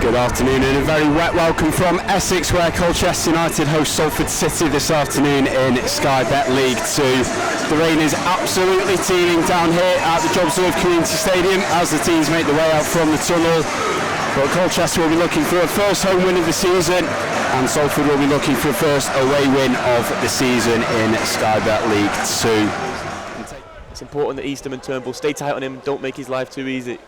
Good afternoon and a very wet welcome from Essex, where Colchester United host Salford City this afternoon in Sky Bet League 2. The rain is absolutely teeming down here at the Jobsworth Community Stadium as the teams make their way out from the tunnel. But Colchester will be looking for a first home win of the season, and Salford will be looking for a first away win of the season in Sky Bet League 2. It's important that Eastham and Turnbull stay tight on him, don't make his life too easy.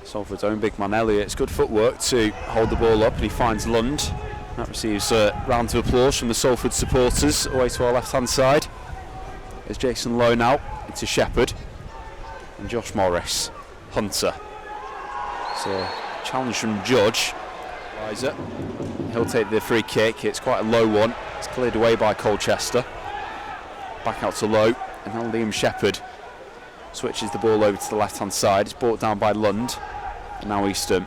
Salford's own big man Elliott, it's good footwork to hold the ball up, and he finds Lund. That receives a round of applause from the Salford supporters away to our left hand side. There's Jason Lowe now into Shepherd and Josh Morris. Hunter. It's a challenge from Judge. Liza. He'll take the free kick, it's quite a low one. It's cleared away by Colchester. Back out to Lowe, and now Liam Shepherd switches the ball over to the left hand side. It's brought down by Lund. And now Eastham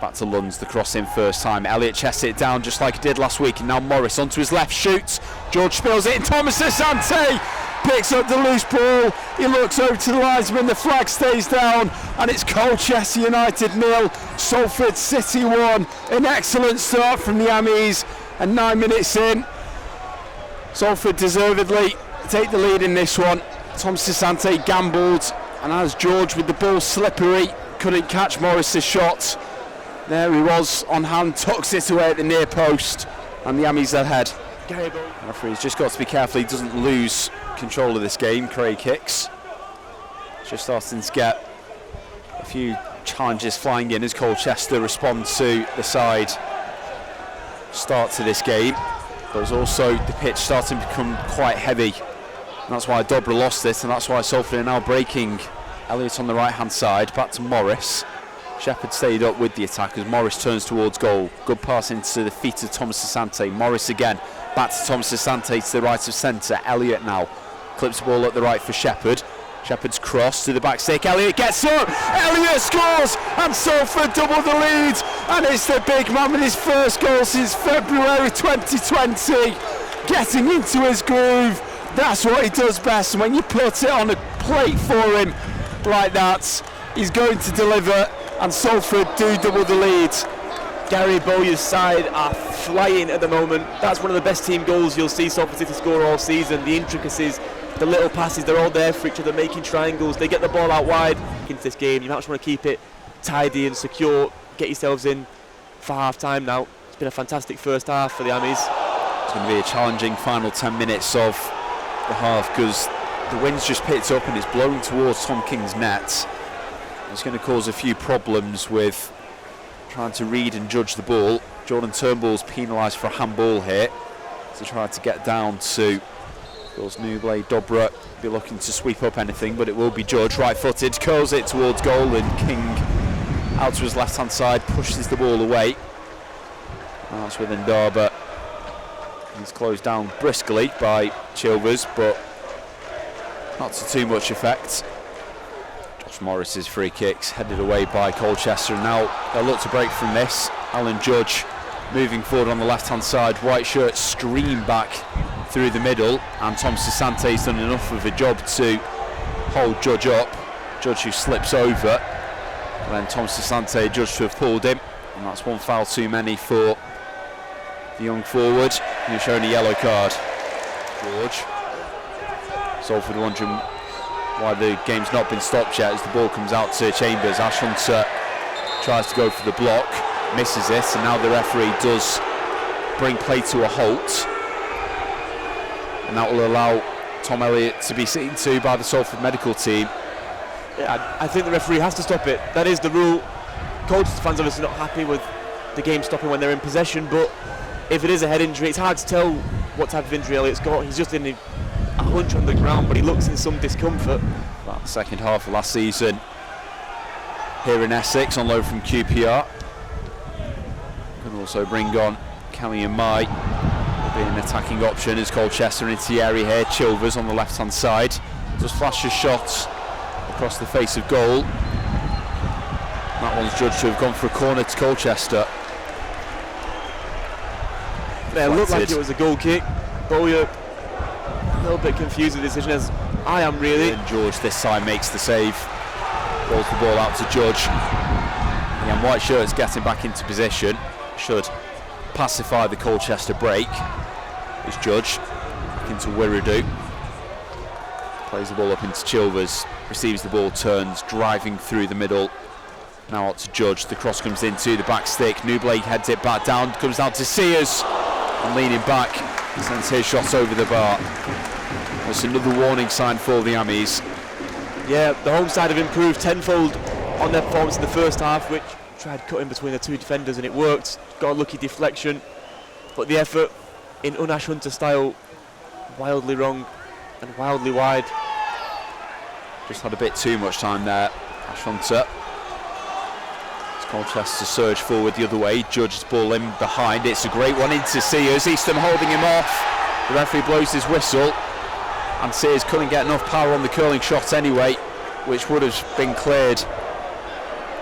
back to Lund's, the cross in first time. Elliott chests it down just like he did last week, and now Morris onto his left, shoots. George spills it, and Thomas Asante picks up the loose ball. He looks over to the linesman, the flag stays down, and it's Colchester United 0, Salford City 1. An excellent start from the Ammies, and 9 minutes in, Salford deservedly take the lead in this one. Thomas Asante gambled, and as George with the ball slippery, couldn't catch Morris's shot. There he was on hand, tucks it away at the near post, and the Ammies ahead. The referee's just got to be careful he doesn't lose control of this game. Craig Hicks just starting to get a few challenges flying in as Colchester respond to the side start to this game. But there's also the pitch starting to become quite heavy. And that's why Dobra lost it, and that's why Salford are now breaking. Elliott on the right hand side, back to Morris. Shepherd stayed up with the attack as Morris turns towards goal. Good pass into the feet of Thomas Asante. Morris again, back to Thomas Asante to the right of centre. Elliott now clips the ball at the right for Shepherd. Shepherd's cross to the back stick. Elliott gets up. Elliott scores, and Salford double the lead. And it's the big man with his first goal since February 2020, getting into his groove. That's what he does best, and when you put it on a plate for him like that, he's going to deliver, and Salford do double the lead. Gary Bowyer's side are flying at the moment. That's one of the best team goals you'll see Salford City score all season. The intricacies, the little passes, they're all there for each other, making triangles. They get the ball out wide into this game. You might just want to keep it tidy and secure, get yourselves in for half time now. It's been a fantastic first half for the Ammies. It's going to be a challenging final 10 minutes of the half, because the wind's just picked up and it's blowing towards Tom King's net. It's going to cause a few problems with trying to read and judge the ball. Jordan Turnbull's penalised for a handball here to try to get down to, of course, Nublé. Dobra be looking to sweep up anything, but it will be Judge, right footed, curls it towards goal, and King out to his left hand side pushes the ball away. That's within Darber. He's closed down briskly by Chilvers, but not to too much effect. Josh Morris's free kicks headed away by Colchester, and now they'll look to break from this. Alan Judge moving forward on the left hand side, white shirt stream back through the middle, and Thomas Asante's done enough of a job to hold Judge up. Judge who slips over, and then Thomas Asante judged to have pulled him, and that's one foul too many for the young forward, who's shown a yellow card. George. Salford wondering why the game's not been stopped yet as the ball comes out to Chambers. Ash Hunter tries to go for the block, misses it, and now the referee does bring play to a halt. And that will allow Tom Elliott to be seen to by the Salford medical team. Yeah, I think the referee has to stop it. That is the rule. Colchester fans obviously not happy with the game stopping when they're in possession, but if it is a head injury, it's hard to tell what type of injury Elliott's got. He's just in a hunch on the ground, but he looks in some discomfort. Well, the second half of last season here in Essex on loan from QPR. Can also bring on Kelly and Mai. Will be an attacking option as Colchester into the area here. Chilvers on the left hand side. Just flashes shots across the face of goal. That one's judged to have gone for a corner to Colchester. It looked like it was a goal kick. Bowyer a little bit confused with the decision, as I am really. And George this time makes the save. Rolls the ball out to Judge. Again, white shirts getting back into position. Should pacify the Colchester break. It's Judge back into Wirradu. Plays the ball up into Chilvers. Receives the ball, turns, driving through the middle. Now out to Judge. The cross comes into the back stick. Newblake heads it back down. Comes down to Sears. And leaning back, sends his shot over the bar. That's another warning sign for the Ammies. Yeah, the home side have improved tenfold on their performance in the first half, which tried cutting between the two defenders and it worked. Got a lucky deflection, but the effort in Unash Hunter style, wildly wrong and wildly wide. Just had a bit too much time there, Ash Hunter. As Colchester surge forward the other way. Judge's ball in behind. It's a great one into Sears. Eastham holding him off. The referee blows his whistle, and Sears couldn't get enough power on the curling shot anyway, which would have been cleared.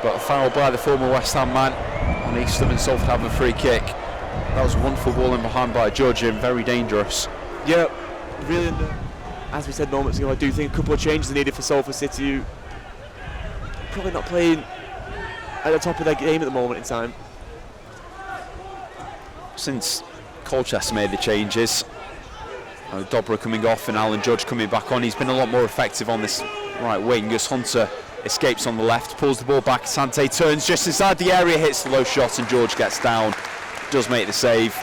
But a foul by the former West Ham man, and Eastham and Salford have a free kick. That was a wonderful ball in behind by Judge, and very dangerous. Yeah, really. As we said moments ago, I do think a couple of changes are needed for Salford City, who probably not playing at the top of their game at the moment in time. Since Colchester made the changes, Dobra coming off and Alan Judge coming back on, he's been a lot more effective on this right wing as Hunter escapes on the left, pulls the ball back. Sante turns just inside the area, hits the low shot, and George gets down, does make the save.